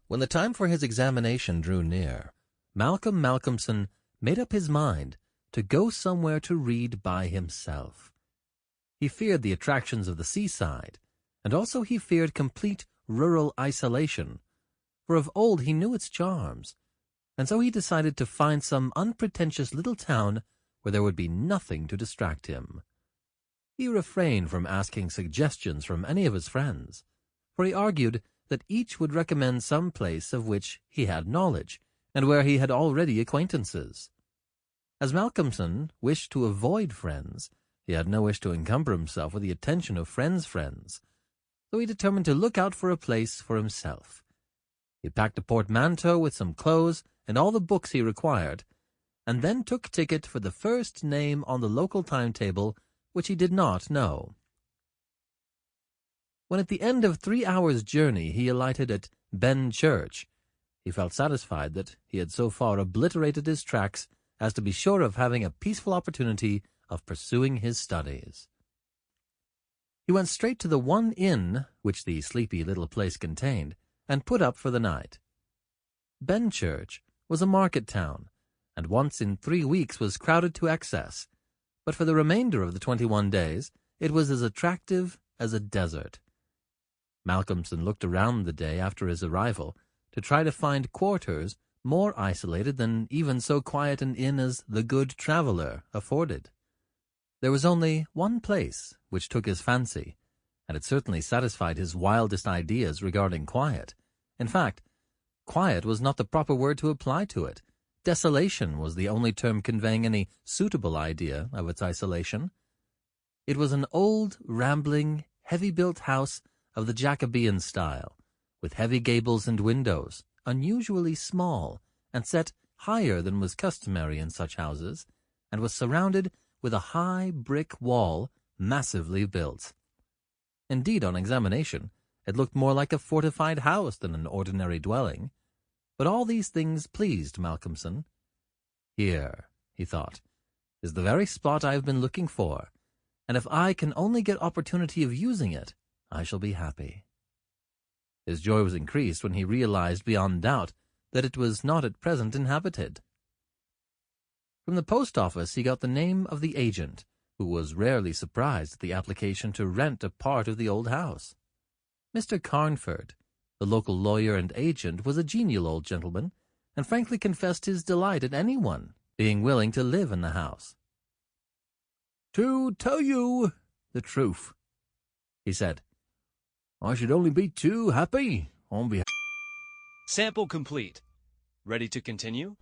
When the time for his examination drew near, Malcolm Malcolmson made up his mind to go somewhere to read by himself. He feared the attractions of the seaside, and also he feared complete rural isolation, for of old he knew its charms, and so he decided to find some unpretentious little town where there would be nothing to distract him. He refrained from asking suggestions from any of his friends, for he argued that each would recommend some place of which he had knowledge, and where he had already acquaintances. As Malcolmson wished to avoid friends, he had no wish to encumber himself with the attention of friends' friends, so he determined to look out for a place for himself. He packed a portmanteau with some clothes and all the books he required, and then took ticket for the first name on the local timetable which he did not know. When at the end of 3 hours' journey he alighted at Ben Church, he felt satisfied that he had so far obliterated his tracks as to be sure of having a peaceful opportunity of pursuing his studies. He went straight to the one inn which the sleepy little place contained, and put up for the night. Benchurch was a market town, and once in 3 weeks was crowded to excess, but for the remainder of the 21 days it was as attractive as a desert. Malcolmson looked around the day after his arrival to try to find quarters more isolated than even so quiet an inn as the Good Traveller afforded. There was only one place which took his fancy, and it certainly satisfied his wildest ideas regarding quiet. In fact, quiet was not the proper word to apply to it. Desolation was the only term conveying any suitable idea of its isolation. It was an old, rambling, heavy-built house of the Jacobean style, with heavy gables and windows, unusually small, and set higher than was customary in such houses, and was surrounded with a high brick wall massively built. Indeed, on examination, it looked more like a fortified house than an ordinary dwelling. But all these things pleased Malcolmson. Here, he thought, is the very spot I have been looking for, and if I can only get opportunity of using it, I shall be happy. His joy was increased when he realized beyond doubt that it was not at present inhabited. From the post office he got the name of the agent, who was rarely surprised at the application to rent a part of the old house. Mr. Carnford, the local lawyer and agent, was a genial old gentleman, and frankly confessed his delight at anyone being willing to live in the house. "To tell you the truth," he said, "I should only be too happy on behalf..." Sample complete. Ready to continue?